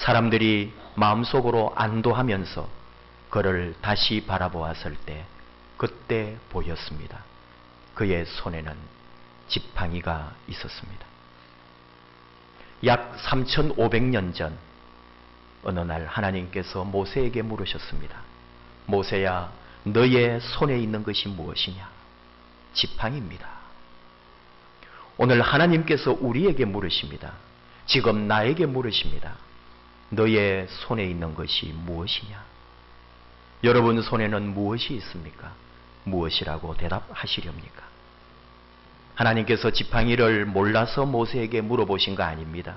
사람들이 마음속으로 안도하면서 그를 다시 바라보았을 때 그때 보였습니다. 그의 손에는 지팡이가 있었습니다. 약 3500년 전 어느 날 하나님께서 모세에게 물으셨습니다. 모세야, 너의 손에 있는 것이 무엇이냐? 지팡이입니다. 오늘 하나님께서 우리에게 물으십니다. 지금 나에게 물으십니다. 너의 손에 있는 것이 무엇이냐? 여러분 손에는 무엇이 있습니까? 무엇이라고 대답하시렵니까? 하나님께서 지팡이를 몰라서 모세에게 물어보신 거 아닙니다.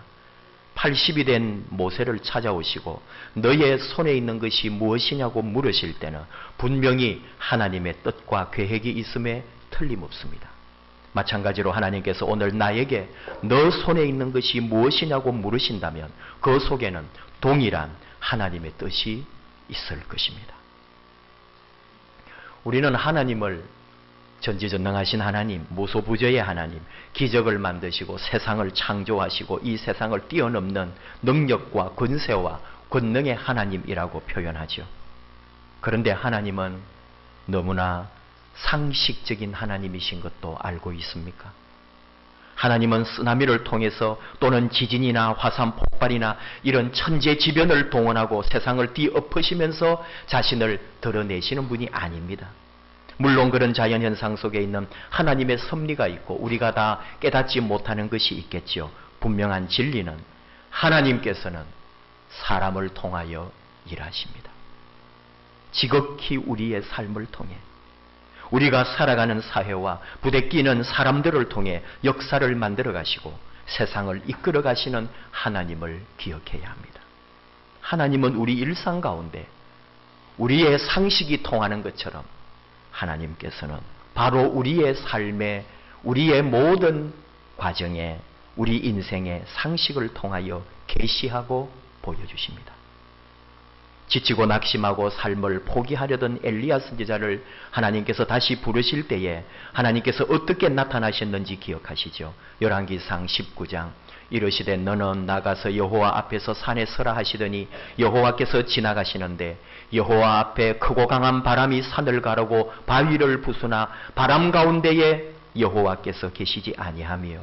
80이 된 모세를 찾아오시고 너의 손에 있는 것이 무엇이냐고 물으실 때는 분명히 하나님의 뜻과 계획이 있음에 틀림없습니다. 마찬가지로 하나님께서 오늘 나에게 너 손에 있는 것이 무엇이냐고 물으신다면 그 속에는 동일한 하나님의 뜻이 있을 것입니다. 우리는 하나님을 전지전능하신 하나님, 무소부재의 하나님, 기적을 만드시고 세상을 창조하시고 이 세상을 뛰어넘는 능력과 권세와 권능의 하나님이라고 표현하죠. 그런데 하나님은 너무나 상식적인 하나님이신 것도 알고 있습니까? 하나님은 쓰나미를 통해서 또는 지진이나 화산 폭발이나 이런 천재지변을 동원하고 세상을 뒤엎으시면서 자신을 드러내시는 분이 아닙니다. 물론 그런 자연현상 속에 있는 하나님의 섭리가 있고 우리가 다 깨닫지 못하는 것이 있겠죠. 분명한 진리는 하나님께서는 사람을 통하여 일하십니다. 지극히 우리의 삶을 통해 우리가 살아가는 사회와 부대끼는 사람들을 통해 역사를 만들어 가시고 세상을 이끌어 가시는 하나님을 기억해야 합니다. 하나님은 우리 일상 가운데 우리의 상식이 통하는 것처럼 하나님께서는 바로 우리의 삶에 우리의 모든 과정에 우리 인생의 상식을 통하여 계시하고 보여주십니다. 지치고 낙심하고 삶을 포기하려던 엘리야 선지자를 하나님께서 다시 부르실 때에 하나님께서 어떻게 나타나셨는지 기억하시죠? 열왕기상 19장 이르시되 너는 나가서 여호와 앞에서 산에 서라 하시더니 여호와께서 지나가시는데 여호와 앞에 크고 강한 바람이 산을 가르고 바위를 부수나 바람 가운데에 여호와께서 계시지 아니하며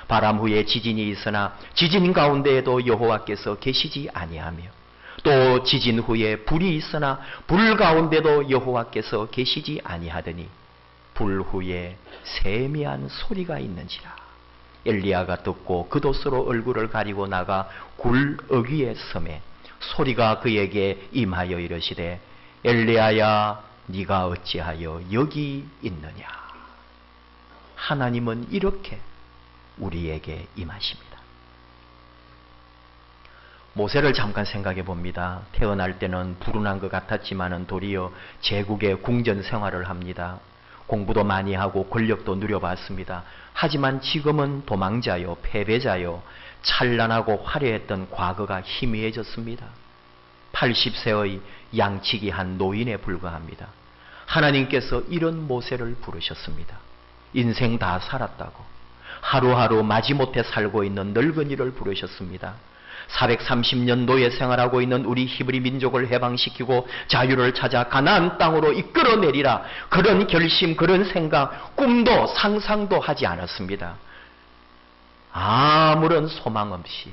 바람 후에 지진이 있으나 지진 가운데에도 여호와께서 계시지 아니하며 또 지진 후에 불이 있으나 불 가운데도 여호와께서 계시지 아니하더니 불 후에 세미한 소리가 있는지라. 엘리야가 듣고 그돛으로 얼굴을 가리고 나가 굴 어귀에 섬에 소리가 그에게 임하여 이르시되 엘리야야 네가 어찌하여 여기 있느냐. 하나님은 이렇게 우리에게 임하십니다. 모세를 잠깐 생각해 봅니다. 태어날 때는 불운한 것 같았지만은 도리어 제국의 궁전 생활을 합니다. 공부도 많이 하고 권력도 누려봤습니다. 하지만 지금은 도망자요, 패배자요, 찬란하고 화려했던 과거가 희미해졌습니다. 80세의 양치기 한 노인에 불과합니다. 하나님께서 이런 모세를 부르셨습니다. 인생 다 살았다고 하루하루 마지못해 살고 있는 늙은이를 부르셨습니다. 430년 노예 생활하고 있는 우리 히브리 민족을 해방시키고 자유를 찾아 가나안 땅으로 이끌어내리라. 그런 결심, 그런 생각, 꿈도 상상도 하지 않았습니다. 아무런 소망 없이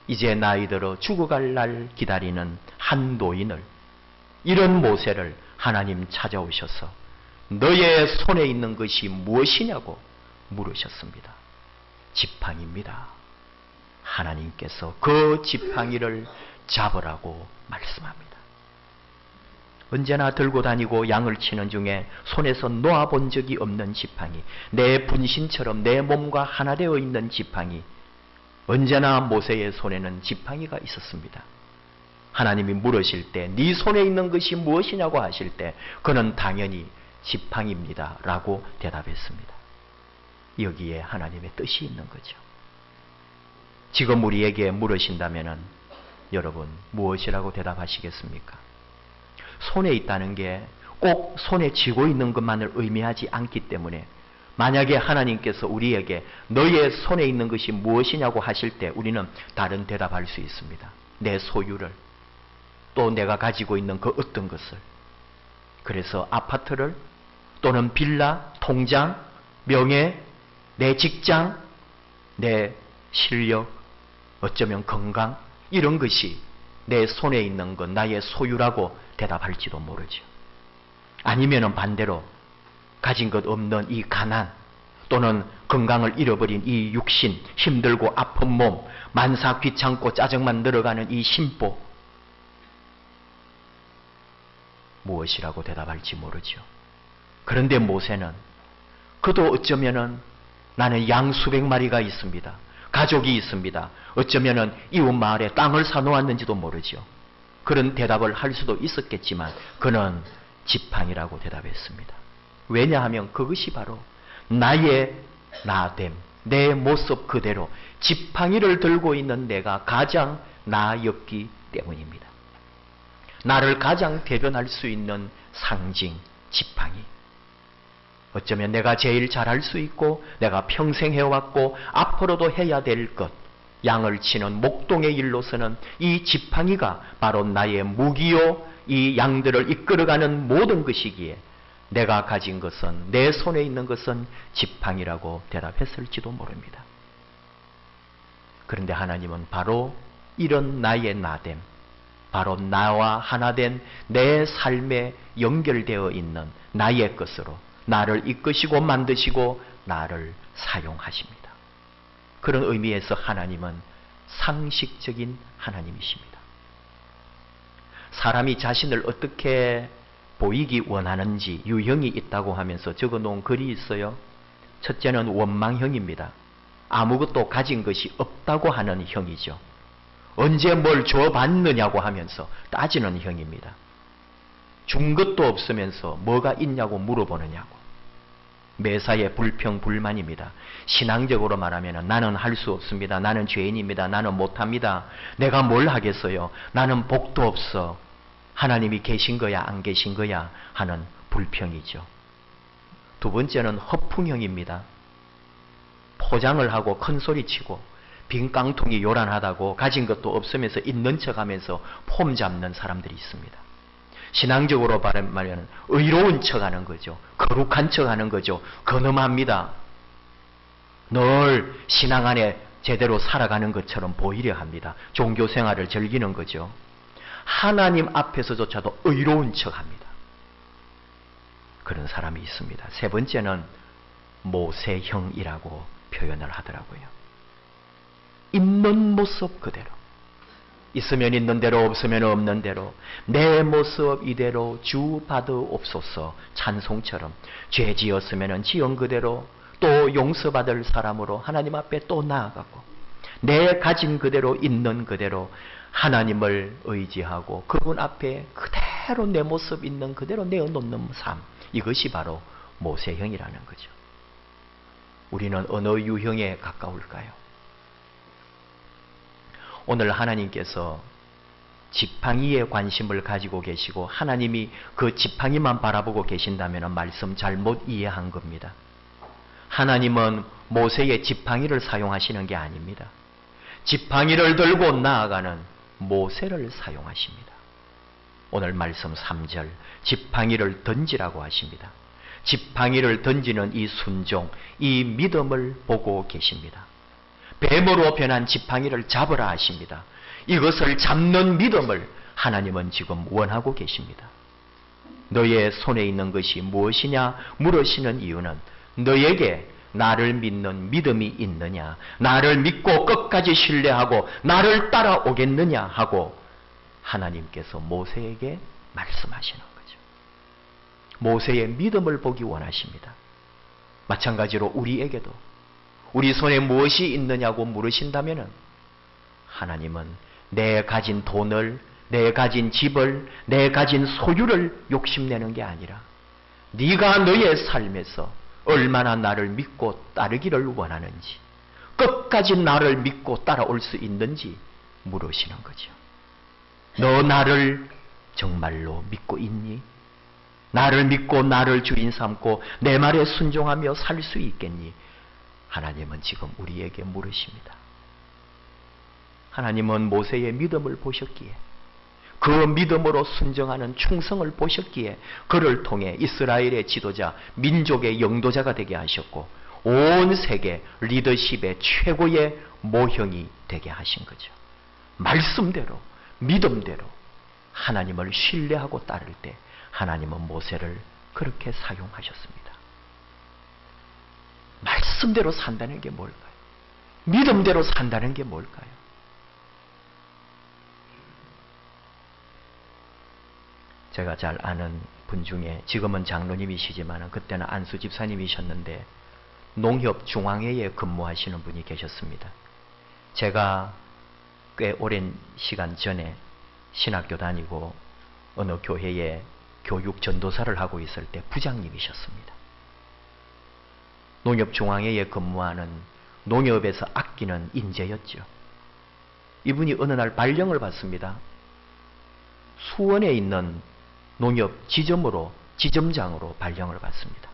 이제 나이 들어 죽어갈 날 기다리는 한 노인을, 이런 모세를 하나님 찾아오셔서 너의 손에 있는 것이 무엇이냐고 물으셨습니다. 지팡이입니다. 하나님께서 그 지팡이를 잡으라고 말씀합니다. 언제나 들고 다니고 양을 치는 중에 손에서 놓아본 적이 없는 지팡이, 내 분신처럼 내 몸과 하나 되어 있는 지팡이, 언제나 모세의 손에는 지팡이가 있었습니다. 하나님이 물으실 때 네 손에 있는 것이 무엇이냐고 하실 때 그는 당연히 지팡이입니다 라고 대답했습니다. 여기에 하나님의 뜻이 있는 거죠. 지금 우리에게 물으신다면은 여러분 무엇이라고 대답하시겠습니까? 손에 있다는 게 꼭 손에 쥐고 있는 것만을 의미하지 않기 때문에 만약에 하나님께서 우리에게 너의 손에 있는 것이 무엇이냐고 하실 때 우리는 다른 대답할 수 있습니다. 내 소유를, 또 내가 가지고 있는 그 어떤 것을, 그래서 아파트를 또는 빌라, 통장, 명예, 내 직장, 내 실력, 어쩌면 건강, 이런 것이 내 손에 있는 것, 나의 소유라고 대답할지도 모르죠. 아니면은 반대로 가진 것 없는 이 가난, 또는 건강을 잃어버린 이 육신, 힘들고 아픈 몸, 만사 귀찮고 짜증만 늘어가는 이 심보, 무엇이라고 대답할지 모르죠. 그런데 모세는 그도 어쩌면은 나는 양 수백 마리가 있습니다. 가족이 있습니다. 어쩌면은 이웃 마을에 땅을 사놓았는지도 모르죠. 그런 대답을 할 수도 있었겠지만 그는 지팡이라고 대답했습니다. 왜냐하면 그것이 바로 나의 나됨, 내 모습 그대로 지팡이를 들고 있는 내가 가장 나였기 때문입니다. 나를 가장 대변할 수 있는 상징, 지팡이. 어쩌면 내가 제일 잘할 수 있고 내가 평생 해왔고 앞으로도 해야 될 것, 양을 치는 목동의 일로서는 이 지팡이가 바로 나의 무기요, 이 양들을 이끌어가는 모든 것이기에 내가 가진 것은, 내 손에 있는 것은 지팡이라고 대답했을지도 모릅니다. 그런데 하나님은 바로 이런 나의 나됨, 바로 나와 하나 된 내 삶에 연결되어 있는 나의 것으로 나를 이끄시고 만드시고 나를 사용하십니다. 그런 의미에서 하나님은 상식적인 하나님이십니다. 사람이 자신을 어떻게 보이기 원하는지 유형이 있다고 하면서 적어놓은 글이 있어요. 첫째는 원망형입니다. 아무것도 가진 것이 없다고 하는 형이죠. 언제 뭘 줘봤느냐고 하면서 따지는 형입니다. 준 것도 없으면서 뭐가 있냐고 물어보느냐고. 매사에 불평, 불만입니다. 신앙적으로 말하면 나는 할 수 없습니다. 나는 죄인입니다. 나는 못합니다. 내가 뭘 하겠어요. 나는 복도 없어. 하나님이 계신 거야 안 계신 거야 하는 불평이죠. 두 번째는 허풍형입니다. 포장을 하고 큰 소리치고 빈 깡통이 요란하다고 가진 것도 없으면서 있는 척하면서 폼 잡는 사람들이 있습니다. 신앙적으로 말하면 의로운 척하는 거죠. 거룩한 척하는 거죠. 근엄합니다. 늘 신앙 안에 제대로 살아가는 것처럼 보이려 합니다. 종교 생활을 즐기는 거죠. 하나님 앞에서조차도 의로운 척합니다. 그런 사람이 있습니다. 세 번째는 모세형이라고 표현을 하더라고요. 있는 모습 그대로, 있으면 있는 대로 없으면 없는 대로 내 모습 이대로 주 받으옵소서 찬송처럼 죄 지었으면 지은 그대로 또 용서받을 사람으로 하나님 앞에 또 나아가고 내 가진 그대로 있는 그대로 하나님을 의지하고 그분 앞에 그대로 내 모습 있는 그대로 내어놓는 삶, 이것이 바로 모세형이라는 거죠. 우리는 어느 유형에 가까울까요? 오늘 하나님께서 지팡이에 관심을 가지고 계시고 하나님이 그 지팡이만 바라보고 계신다면 말씀 잘못 이해한 겁니다. 하나님은 모세의 지팡이를 사용하시는 게 아닙니다. 지팡이를 들고 나아가는 모세를 사용하십니다. 오늘 말씀 3절 지팡이를 던지라고 하십니다. 지팡이를 던지는 이 순종, 이 믿음을 보고 계십니다. 뱀으로 변한 지팡이를 잡으라 하십니다. 이것을 잡는 믿음을 하나님은 지금 원하고 계십니다. 너의 손에 있는 것이 무엇이냐 물으시는 이유는 너에게 나를 믿는 믿음이 있느냐, 나를 믿고 끝까지 신뢰하고 나를 따라오겠느냐 하고 하나님께서 모세에게 말씀하시는 거죠. 모세의 믿음을 보기 원하십니다. 마찬가지로 우리에게도 우리 손에 무엇이 있느냐고 물으신다면 하나님은 내 가진 돈을, 내 가진 집을, 내 가진 소유를 욕심내는 게 아니라 네가 너의 삶에서 얼마나 나를 믿고 따르기를 원하는지, 끝까지 나를 믿고 따라올 수 있는지 물으시는 거죠. 너 나를 정말로 믿고 있니? 나를 믿고 나를 주인 삼고 내 말에 순종하며 살 수 있겠니? 하나님은 지금 우리에게 물으십니다. 하나님은 모세의 믿음을 보셨기에, 그 믿음으로 순정하는 충성을 보셨기에 그를 통해 이스라엘의 지도자, 민족의 영도자가 되게 하셨고 온 세계 리더십의 최고의 모형이 되게 하신 거죠. 말씀대로, 믿음대로 하나님을 신뢰하고 따를 때 하나님은 모세를 그렇게 사용하셨습니다. 말씀대로 산다는 게 뭘까요? 믿음대로 산다는 게 뭘까요? 제가 잘 아는 분 중에, 지금은 장로님이시지만 그때는 안수 집사님이셨는데 농협 중앙회에 근무하시는 분이 계셨습니다. 제가 꽤 오랜 시간 전에 신학교 다니고 어느 교회에 교육 전도사를 하고 있을 때 부장님이셨습니다. 농협 중앙회에 근무하는 농협에서 아끼는 인재였죠. 이분이 어느 날 발령을 받습니다. 수원에 있는 농협 지점장으로 발령을 받습니다.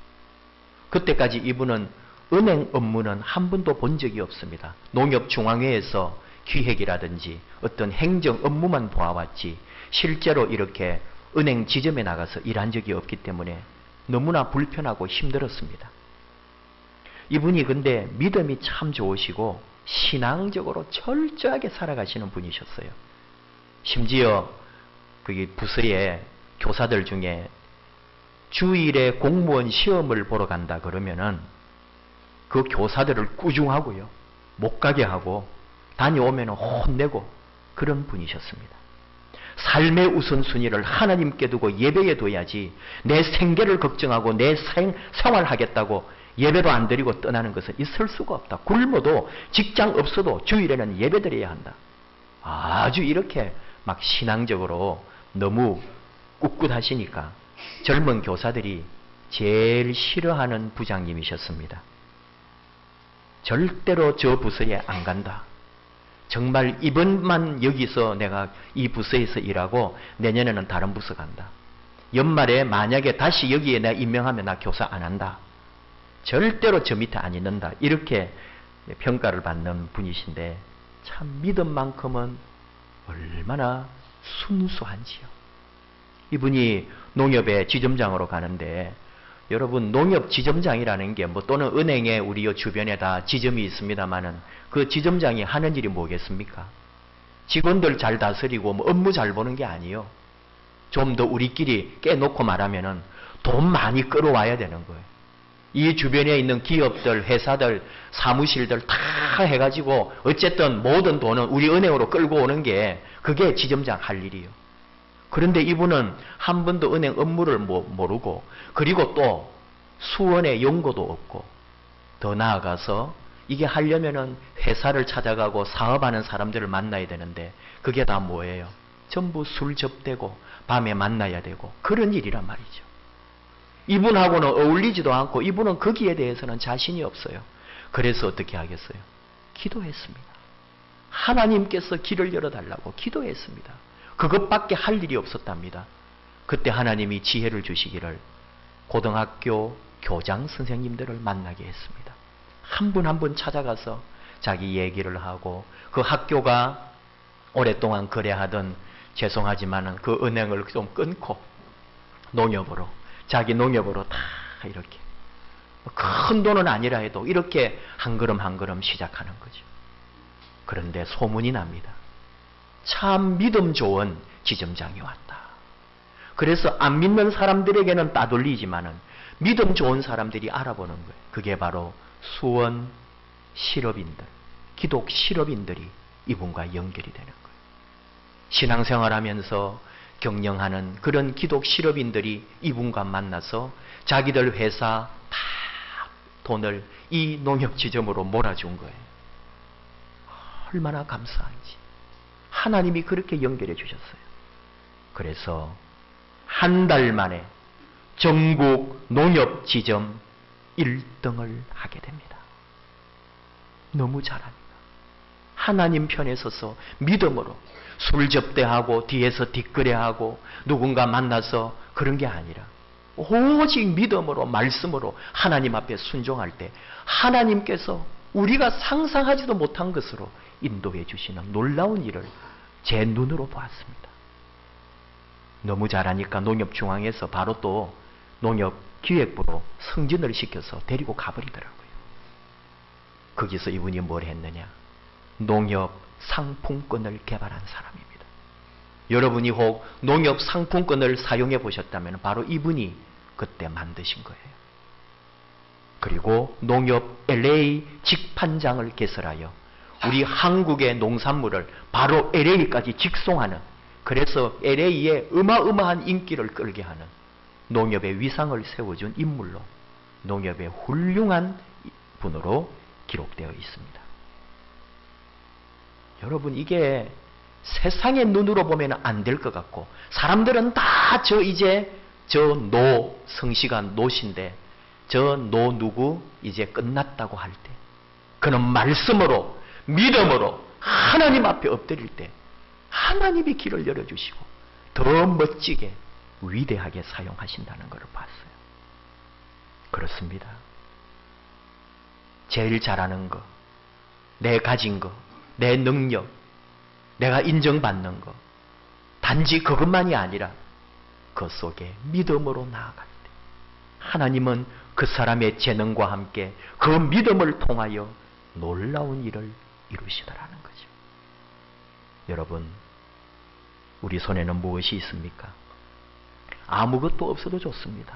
그때까지 이분은 은행 업무는 한 번도 본 적이 없습니다. 농협 중앙회에서 기획이라든지 어떤 행정 업무만 보아왔지 실제로 이렇게 은행 지점에 나가서 일한 적이 없기 때문에 너무나 불편하고 힘들었습니다. 이분이 근데 믿음이 참 좋으시고 신앙적으로 철저하게 살아가시는 분이셨어요. 심지어 거기 부서에 교사들 중에 주일에 공무원 시험을 보러 간다 그러면은 그 교사들을 꾸중하고요, 못 가게 하고 다녀오면 혼내고 그런 분이셨습니다. 삶의 우선순위를 하나님께 두고 예배에 둬야지 내 생계를 걱정하고 내 생활하겠다고 예배도 안 드리고 떠나는 것은 있을 수가 없다. 굶어도 직장 없어도 주일에는 예배 드려야 한다. 아주 이렇게 막 신앙적으로 너무 꿋꿋하시니까 젊은 교사들이 제일 싫어하는 부장님이셨습니다. 절대로 저 부서에 안 간다. 정말 이번만 여기서 내가 이 부서에서 일하고 내년에는 다른 부서 간다. 연말에 만약에 다시 여기에 내가 임명하면 나 교사 안 한다. 절대로 저 밑에 안 있는다. 이렇게 평가를 받는 분이신데 참 믿음만큼은 얼마나 순수한지요. 이분이 농협의 지점장으로 가는데 여러분, 농협 지점장이라는 게 뭐 또는 은행에 우리 주변에 다 지점이 있습니다만은 그 지점장이 하는 일이 뭐겠습니까? 직원들 잘 다스리고 뭐 업무 잘 보는 게 아니에요. 좀 더 우리끼리 깨놓고 말하면은 돈 많이 끌어와야 되는 거예요. 이 주변에 있는 기업들, 회사들, 사무실들 다 해가지고 어쨌든 모든 돈은 우리 은행으로 끌고 오는 게 그게 지점장 할 일이에요. 그런데 이분은 한 번도 은행 업무를 모르고 그리고 또 수원에 연고도 없고 더 나아가서 이게 하려면은 회사를 찾아가고 사업하는 사람들을 만나야 되는데 그게 다 뭐예요? 전부 술 접대고 밤에 만나야 되고 그런 일이란 말이죠. 이분하고는 어울리지도 않고 이분은 거기에 대해서는 자신이 없어요. 그래서 어떻게 하겠어요? 기도했습니다. 하나님께서 길을 열어달라고 기도했습니다. 그것밖에 할 일이 없었답니다. 그때 하나님이 지혜를 주시기를 고등학교 교장 선생님들을 만나게 했습니다. 한 분 한 분 찾아가서 자기 얘기를 하고 그 학교가 오랫동안 거래하던 죄송하지만은 그 은행을 좀 끊고 농협으로 자기 농협으로 다 이렇게 큰 돈은 아니라 해도 이렇게 한 걸음 한 걸음 시작하는 거죠. 그런데 소문이 납니다. 참 믿음 좋은 지점장이 왔다. 그래서 안 믿는 사람들에게는 따돌리지만은 믿음 좋은 사람들이 알아보는 거예요. 그게 바로 수원 실업인들, 기독 실업인들이 이분과 연결이 되는 거예요. 신앙생활하면서 경영하는 그런 기독 실업인들이 이분과 만나서 자기들 회사 다 돈을 이 농협지점으로 몰아준 거예요. 얼마나 감사한지. 하나님이 그렇게 연결해 주셨어요. 그래서 한 달 만에 전국 농협지점 1등을 하게 됩니다. 너무 잘합니다. 하나님 편에 서서 믿음으로 술 접대하고 뒤에서 뒷거래하고 누군가 만나서 그런 게 아니라 오직 믿음으로 말씀으로 하나님 앞에 순종할 때 하나님께서 우리가 상상하지도 못한 것으로 인도해 주시는 놀라운 일을 제 눈으로 보았습니다. 너무 잘하니까 농협중앙에서 바로 또 농협기획부로 승진을 시켜서 데리고 가버리더라고요. 거기서 이분이 뭘 했느냐? 농협 상품권을 개발한 사람입니다. 여러분이 혹 농협 상품권을 사용해 보셨다면 바로 이분이 그때 만드신 거예요. 그리고 농협 LA 직판장을 개설하여 우리 한국의 농산물을 바로 LA까지 직송하는, 그래서 LA에 어마어마한 인기를 끌게 하는 농협의 위상을 세워준 인물로, 농협의 훌륭한 분으로 기록되어 있습니다. 여러분, 이게 세상의 눈으로 보면 안 될 것 같고, 사람들은 다 저 성씨가 노신데 저 누구 이제 끝났다고 할 때, 그는 말씀으로 믿음으로 하나님 앞에 엎드릴 때 하나님이 길을 열어주시고 더 멋지게 위대하게 사용하신다는 것을 봤어요. 그렇습니다. 제일 잘하는 거, 내 가진 거, 내 능력, 내가 인정받는 거, 단지 그것만이 아니라 그 속에 믿음으로 나아갈 때 하나님은 그 사람의 재능과 함께 그 믿음을 통하여 놀라운 일을 이루시더라는 거죠. 여러분, 우리 손에는 무엇이 있습니까? 아무것도 없어도 좋습니다.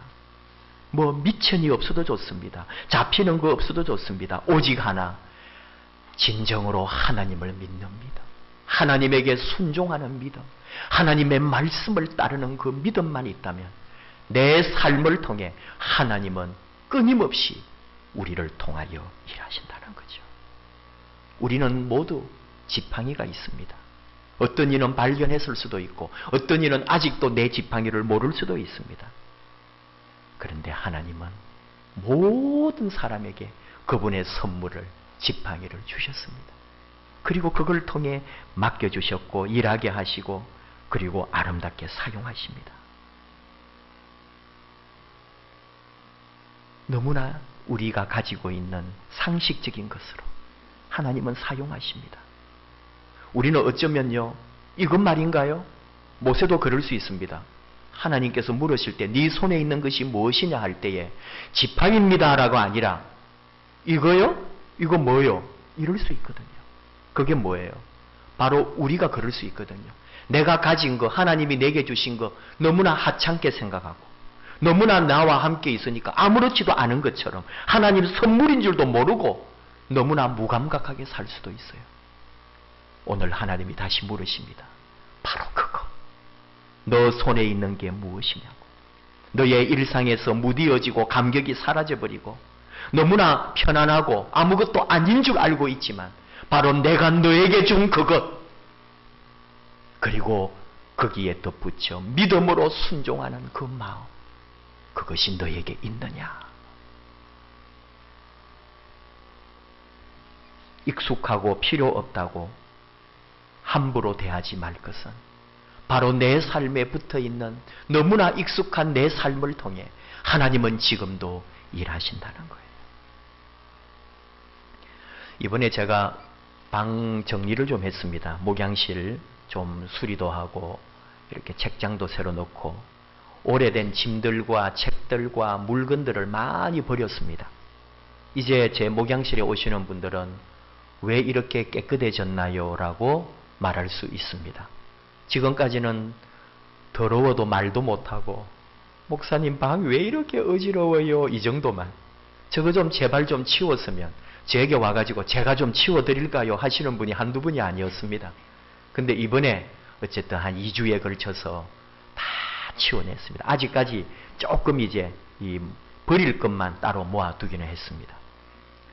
미천이 없어도 좋습니다. 잡히는 거 없어도 좋습니다. 오직 하나, 진정으로 하나님을 믿는 믿음, 하나님에게 순종하는 믿음, 하나님의 말씀을 따르는 그 믿음만 있다면 내 삶을 통해 하나님은 끊임없이 우리를 통하여 일하신다는 거죠. 우리는 모두 지팡이가 있습니다. 어떤 이는 발견했을 수도 있고 어떤 이는 아직도 내 지팡이를 모를 수도 있습니다. 그런데 하나님은 모든 사람에게 그분의 선물을, 지팡이를 주셨습니다. 그리고 그걸 통해 맡겨주셨고 일하게 하시고 그리고 아름답게 사용하십니다. 너무나 우리가 가지고 있는 상식적인 것으로 하나님은 사용하십니다. 우리는 어쩌면요, 이것 말인가요? 모세도 그럴 수 있습니다. 하나님께서 물으실 때 네 손에 있는 것이 무엇이냐 할 때에 지팡이입니다 라고 아니라 이거요? 이거 뭐요? 이럴 수 있거든요. 그게 뭐예요? 바로 우리가 그럴 수 있거든요. 내가 가진 거, 하나님이 내게 주신 거 너무나 하찮게 생각하고 너무나 나와 함께 있으니까 아무렇지도 않은 것처럼 하나님 선물인 줄도 모르고 너무나 무감각하게 살 수도 있어요. 오늘 하나님이 다시 물으십니다. 바로 그거. 너 손에 있는 게 무엇이냐고. 너의 일상에서 무디어지고 감격이 사라져버리고 너무나 편안하고 아무것도 아닌 줄 알고 있지만 바로 내가 너에게 준 그것, 그리고 거기에 덧붙여 믿음으로 순종하는 그 마음, 그것이 너에게 있느냐. 익숙하고 필요 없다고 함부로 대하지 말 것은 바로 내 삶에 붙어있는 너무나 익숙한 내 삶을 통해 하나님은 지금도 일하신다는 거예요. 이번에 제가 방 정리를 좀 했습니다. 목양실 좀 수리도 하고 이렇게 책장도 새로 넣고 오래된 짐들과 책들과 물건들을 많이 버렸습니다. 이제 제 목양실에 오시는 분들은 왜 이렇게 깨끗해졌나요? 라고 말할 수 있습니다. 지금까지는 더러워도 말도 못하고 목사님 방 왜 이렇게 어지러워요? 이 정도만. 저거 좀 제발 좀 치웠으면 저에게 와가지고 제가 좀 치워드릴까요? 하시는 분이 한두 분이 아니었습니다. 근데 이번에 어쨌든 한 2주에 걸쳐서 다 치워냈습니다. 아직까지 조금 이제 버릴 것만 따로 모아두기는 했습니다.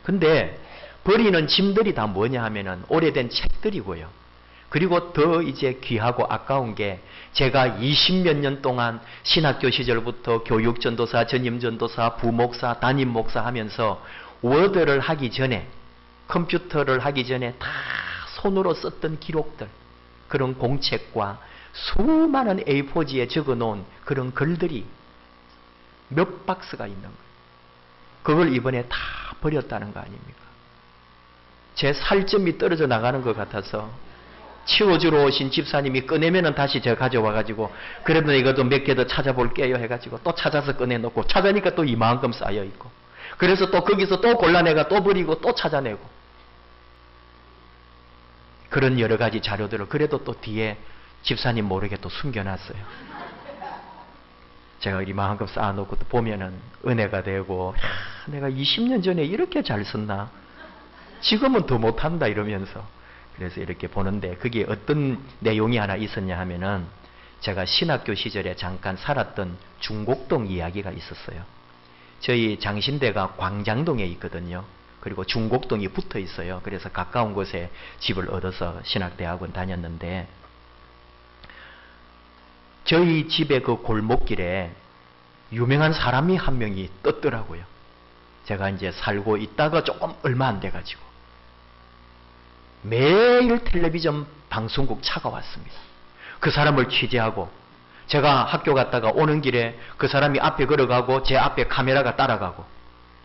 근데 버리는 짐들이 다 뭐냐 하면은 오래된 책들이고요. 그리고 더 이제 귀하고 아까운 게 제가 20몇 년 동안 신학교 시절부터 교육전도사, 전임전도사, 부목사, 담임목사 하면서 워드를 하기 전에, 컴퓨터를 하기 전에 다 손으로 썼던 기록들, 그런 공책과 수많은 A4지에 적어놓은 그런 글들이 몇 박스가 있는 거예요. 그걸 이번에 다 버렸다는 거 아닙니까? 제 살점이 떨어져 나가는 것 같아서 치워주러 오신 집사님이 꺼내면은 다시 제가 가져와가지고 그래도 이것도 몇 개 더 찾아볼게요 해가지고 또 찾아서 꺼내놓고 찾으니까 또 이만큼 쌓여있고 그래서 또 거기서 또 골라내가 또 버리고 또 찾아내고 그런 여러 가지 자료들을 그래도 또 뒤에 집사님 모르게 또 숨겨놨어요. 제가 이만큼 쌓아놓고 또 보면은 은혜가 되고 내가 20년 전에 이렇게 잘 썼나? 지금은 더 못한다 이러면서 그래서 이렇게 보는데 그게 어떤 내용이 하나 있었냐 하면은 제가 신학교 시절에 잠깐 살았던 중곡동 이야기가 있었어요. 저희 장신대가 광장동에 있거든요. 그리고 중곡동이 붙어 있어요. 그래서 가까운 곳에 집을 얻어서 신학대학원 다녔는데 저희 집의 그 골목길에 유명한 사람이 한 명이 떴더라고요. 제가 이제 살고 있다가 조금 얼마 안 돼가지고 매일 텔레비전 방송국 차가 왔습니다. 그 사람을 취재하고 제가 학교 갔다가 오는 길에 그 사람이 앞에 걸어가고 제 앞에 카메라가 따라가고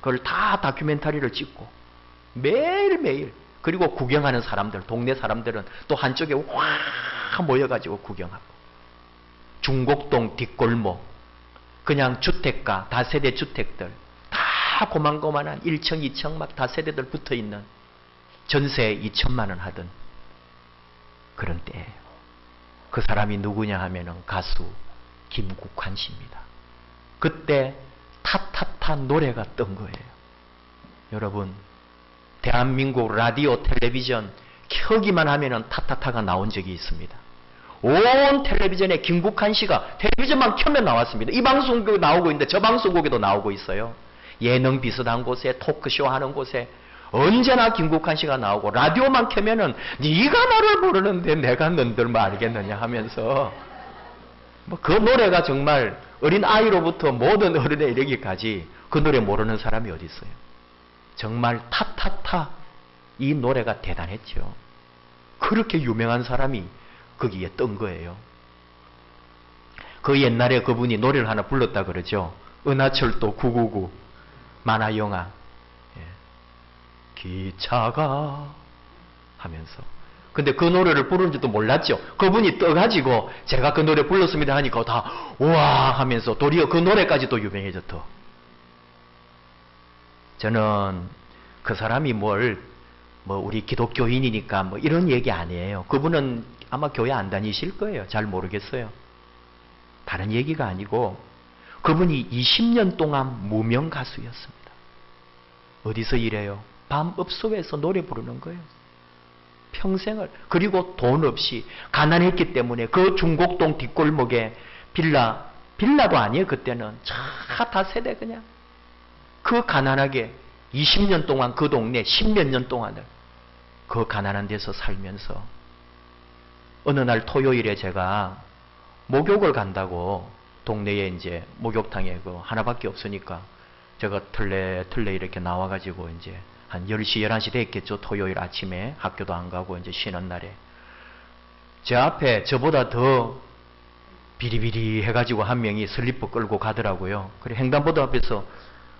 그걸 다 다큐멘터리를 찍고 매일매일 그리고 구경하는 사람들 동네 사람들은 또 한쪽에 확 모여가지고 구경하고 중곡동 뒷골목 그냥 주택가 다세대 주택들 다 고만고만한 1층 2층 막 다세대들 붙어있는 전세 2천만 원 하던 그런 때예요. 그 사람이 누구냐 하면은 가수 김국환 씨입니다. 그때 타타타 노래가 뜬 거예요. 여러분 대한민국 라디오 텔레비전 켜기만 하면은 타타타가 나온 적이 있습니다. 온 텔레비전에 김국환 씨가 텔레비전만 켜면 나왔습니다. 이 방송국에 나오고 있는데 저 방송국에도 나오고 있어요. 예능 비슷한 곳에 토크쇼 하는 곳에 언제나 김국환 씨가 나오고 라디오만 켜면은 네가 나를 모르는데 내가 너희들 뭐 알겠느냐 하면서 뭐 그 노래가 정말 어린 아이로부터 모든 어른에 이르기까지 그 노래 모르는 사람이 어디 있어요. 정말 타타타 이 노래가 대단했죠. 그렇게 유명한 사람이 거기에 뜬 거예요. 그 옛날에 그분이 노래를 하나 불렀다 그러죠. 은하철도 999 만화영화 기차가 하면서 근데 그 노래를 부르는지도 몰랐죠. 그분이 떠가지고 제가 그 노래 불렀습니다 하니까 다 우와 하면서 도리어 그 노래까지도 유명해졌더. 저는 그 사람이 뭐 우리 기독교인이니까 뭐 이런 얘기 아니에요. 그분은 아마 교회 안 다니실 거예요. 잘 모르겠어요. 다른 얘기가 아니고 그분이 20년 동안 무명 가수였습니다. 어디서 일해요? 밤업소에서 노래 부르는 거예요. 평생을. 그리고 돈 없이 가난했기 때문에 그 중곡동 뒷골목에 빌라도 아니에요. 그때는 차 다 세대 그냥 그 가난하게 20년 동안 그 동네 10몇 년 동안을 그 가난한 데서 살면서 어느 날 토요일에 제가 목욕을 간다고 동네에 이제 목욕탕에 그 하나밖에 없으니까 제가 털레 이렇게 나와가지고 이제 한 10시, 11시 됐겠죠. 토요일 아침에 학교도 안 가고 이제 쉬는 날에. 제 앞에 저보다 더 비리비리 해가지고 한 명이 슬리퍼 끌고 가더라고요. 그래 횡단보도 앞에서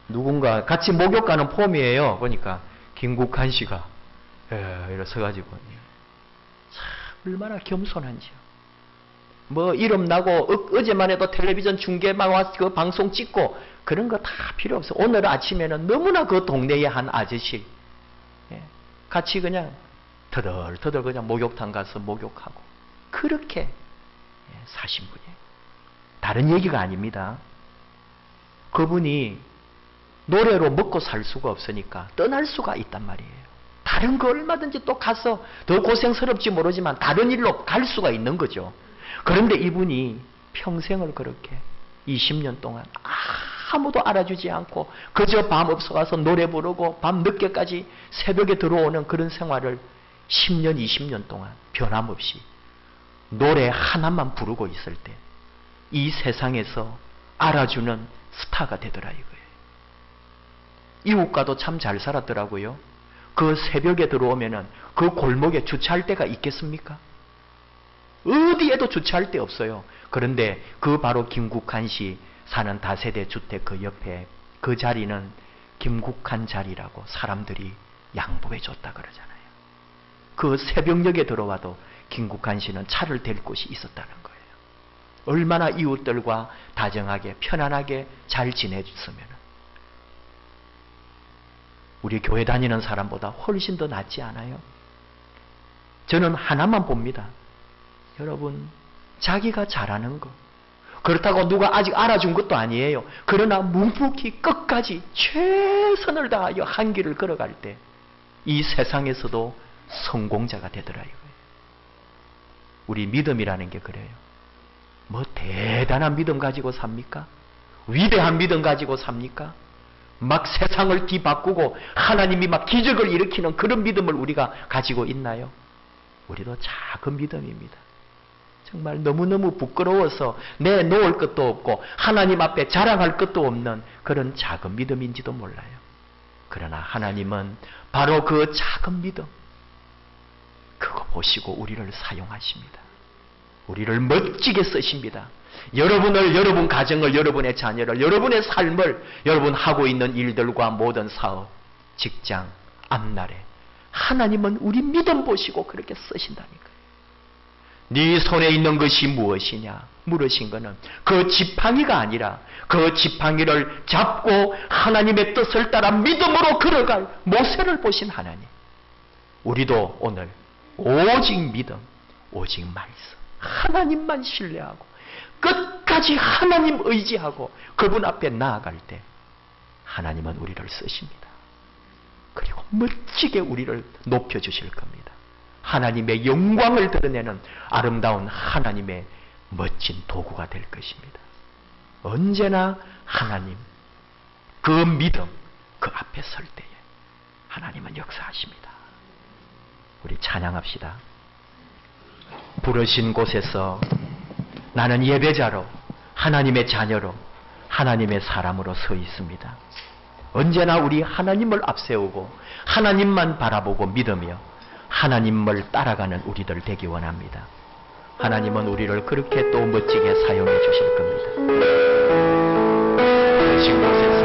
누군가 같이 목욕 가는 폼이에요. 보니까 김국환 씨가 이래 서가지고 참 얼마나 겸손한지요. 뭐 이름 나고 어제만 해도 텔레비전 중계만 와서 그 방송 찍고 그런 거 다 필요 없어. 오늘 아침에는 너무나 그 동네의 한 아저씨 같이 그냥 터덜터덜 그냥 목욕탕 가서 목욕하고 그렇게 사신 분이에요. 다른 얘기가 아닙니다. 그분이 노래로 먹고 살 수가 없으니까 떠날 수가 있단 말이에요. 다른 거 얼마든지 또 가서 더 고생스럽지 모르지만 다른 일로 갈 수가 있는 거죠. 그런데 이분이 평생을 그렇게 20년 동안 아무도 알아주지 않고 그저 밤 없어 가서 노래 부르고 밤 늦게까지 새벽에 들어오는 그런 생활을 10년, 20년 동안 변함없이 노래 하나만 부르고 있을 때 이 세상에서 알아주는 스타가 되더라 이거예요. 이웃과도 참 잘 살았더라고요. 그 새벽에 들어오면은 그 골목에 주차할 데가 있겠습니까? 어디에도 주차할 데 없어요. 그런데 그 바로 김국환 씨 사는 다세대 주택 그 옆에 그 자리는 김국환 자리라고 사람들이 양보해 줬다 그러잖아요. 그 새벽녘에 들어와도 김국환 씨는 차를 댈 곳이 있었다는 거예요. 얼마나 이웃들과 다정하게 편안하게 잘 지내줬으면 우리 교회 다니는 사람보다 훨씬 더 낫지 않아요? 저는 하나만 봅니다. 여러분, 자기가 잘하는 거. 그렇다고 누가 아직 알아준 것도 아니에요. 그러나 묵묵히 끝까지 최선을 다하여 한 길을 걸어갈 때 이 세상에서도 성공자가 되더라고요. 우리 믿음이라는 게 그래요. 뭐 대단한 믿음 가지고 삽니까? 위대한 믿음 가지고 삽니까? 막 세상을 뒤바꾸고 하나님이 막 기적을 일으키는 그런 믿음을 우리가 가지고 있나요? 우리도 작은 믿음입니다. 정말 너무너무 부끄러워서 내놓을 것도 없고 하나님 앞에 자랑할 것도 없는 그런 작은 믿음인지도 몰라요. 그러나 하나님은 바로 그 작은 믿음, 그거 보시고 우리를 사용하십니다. 우리를 멋지게 쓰십니다. 여러분을, 여러분 가정을, 여러분의 자녀를, 여러분의 삶을, 여러분 하고 있는 일들과 모든 사업, 직장, 앞날에 하나님은 우리 믿음 보시고 그렇게 쓰신다니까요. 네 손에 있는 것이 무엇이냐 물으신 것은 그 지팡이가 아니라 그 지팡이를 잡고 하나님의 뜻을 따라 믿음으로 걸어갈 모세를 보신 하나님. 우리도 오늘 오직 믿음, 오직 말씀, 하나님만 신뢰하고 끝까지 하나님 의지하고 그분 앞에 나아갈 때 하나님은 우리를 쓰십니다. 그리고 멋지게 우리를 높여주실 겁니다. 하나님의 영광을 드러내는 아름다운 하나님의 멋진 도구가 될 것입니다. 언제나 하나님, 그 믿음, 그 앞에 설 때에 하나님은 역사하십니다. 우리 찬양합시다. 부르신 곳에서 나는 예배자로, 하나님의 자녀로, 하나님의 사람으로 서 있습니다. 언제나 우리 하나님을 앞세우고 하나님만 바라보고 믿으며 하나님을 따라가는 우리들 되기 원합니다. 하나님은 우리를 그렇게 또 멋지게 사용해 주실 겁니다. 부르신 곳에서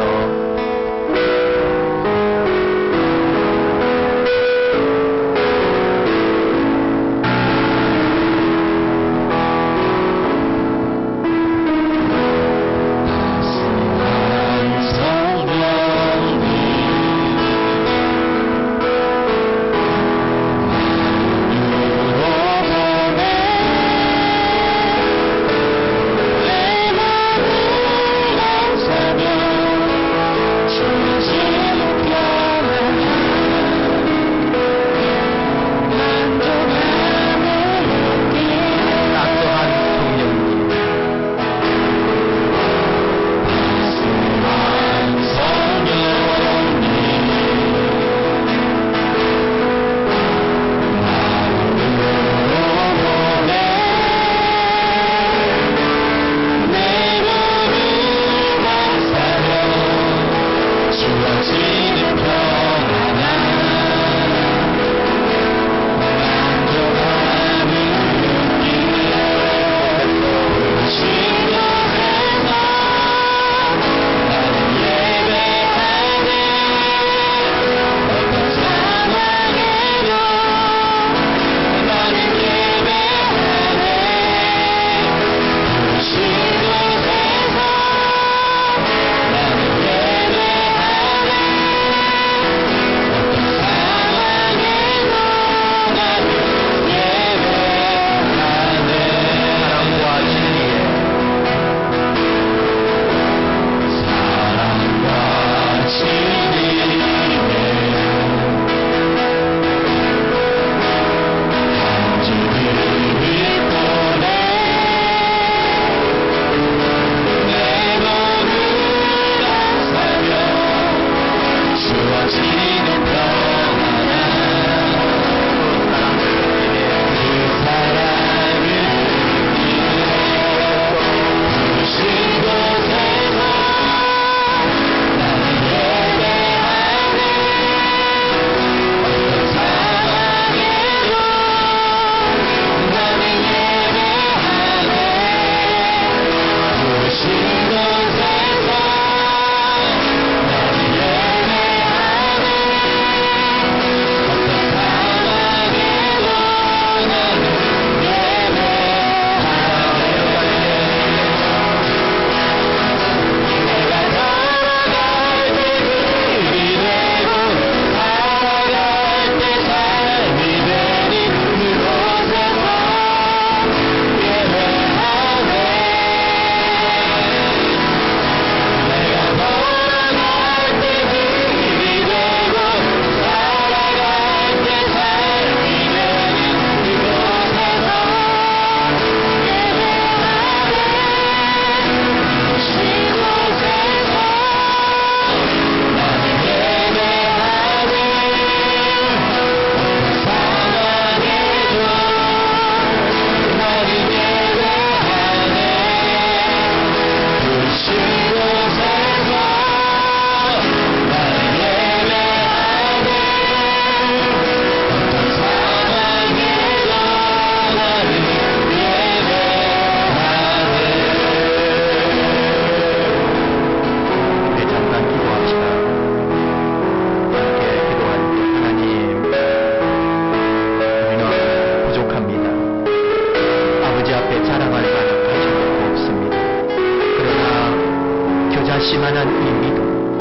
결심하는 이 믿음,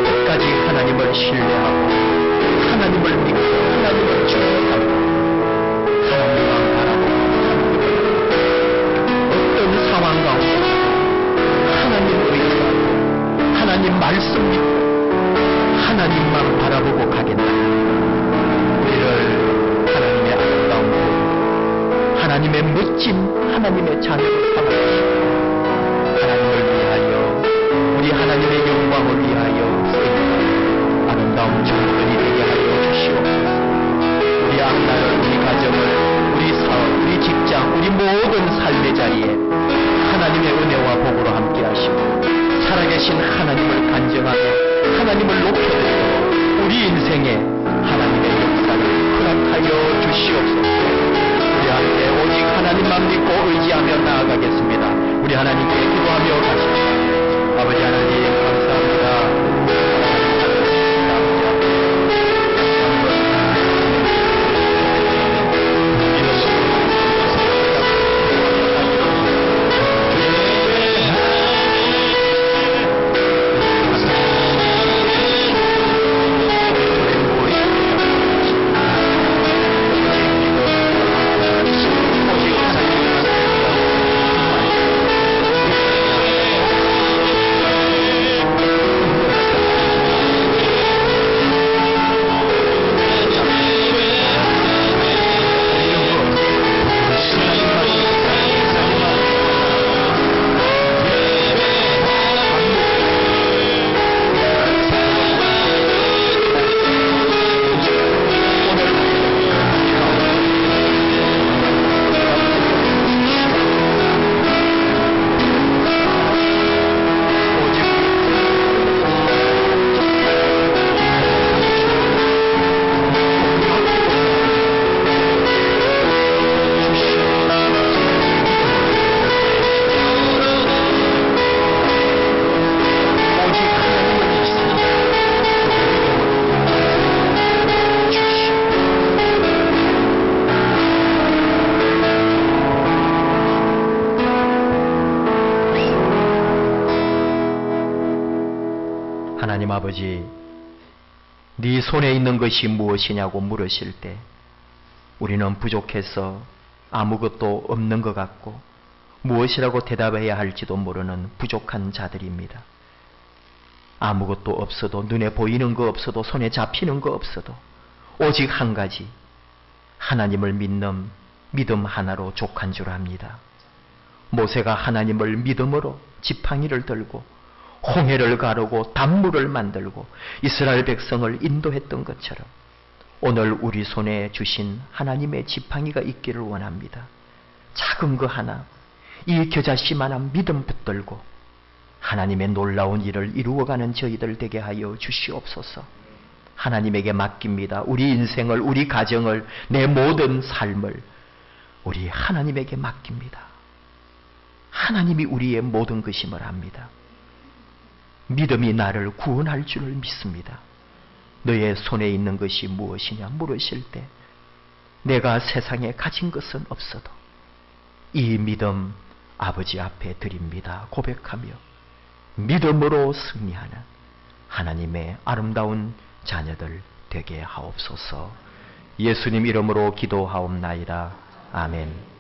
끝까지 하나님을 신뢰하고 하나님을 믿고 하나님을 주목하고 하나님만 바라보고 어떤 상황 가운데 하나님 의지하고 하나님 말씀 믿고 하나님만 바라보고 가겠다. 우리를 하나님의 아름다운 분, 하나님의 멋진 하나님의 자녀로 삼아주시고 하나님을 위하여 우리 하나님의 영광을 위하여 쓰임받는 아름다운 종들이 되게 하여 주시옵소서. 우리 앞날을, 우리 가정을, 우리 사업, 우리 직장, 우리 모든 삶의 자리에 하나님의 은혜와 복으로 함께 하시고 살아계신 하나님을 간증하며 하나님을 높여드리고 우리 인생에 하나님의 역사를 허락하여 주시옵소서. 우리 함께 오직 하나님만 믿고 의지하며 나아가겠습니다. 우리 하나님께 기도하며 가십시다. 아버지 하나님 감사합니다. 하나님 아버지, 네 손에 있는 것이 무엇이냐고 물으실 때 우리는 부족해서 아무것도 없는 것 같고 무엇이라고 대답해야 할지도 모르는 부족한 자들입니다. 아무것도 없어도, 눈에 보이는 거 없어도, 손에 잡히는 거 없어도 오직 한 가지, 하나님을 믿는 믿음 하나로 족한 줄 압니다. 모세가 하나님을 믿음으로 지팡이를 들고 홍해를 가르고 단물을 만들고 이스라엘 백성을 인도했던 것처럼 오늘 우리 손에 주신 하나님의 지팡이가 있기를 원합니다. 작은 거 하나, 이 겨자씨만한 믿음 붙들고 하나님의 놀라운 일을 이루어가는 저희들 되게 하여 주시옵소서. 하나님에게 맡깁니다. 우리 인생을, 우리 가정을, 내 모든 삶을 우리 하나님에게 맡깁니다. 하나님이 우리의 모든 것임을 압니다. 믿음이 나를 구원할 줄을 믿습니다. 너의 손에 있는 것이 무엇이냐 물으실 때 내가 세상에 가진 것은 없어도 이 믿음 아버지 앞에 드립니다. 고백하며 믿음으로 승리하는 하나님의 아름다운 자녀들 되게 하옵소서. 예수님 이름으로 기도하옵나이다. 아멘.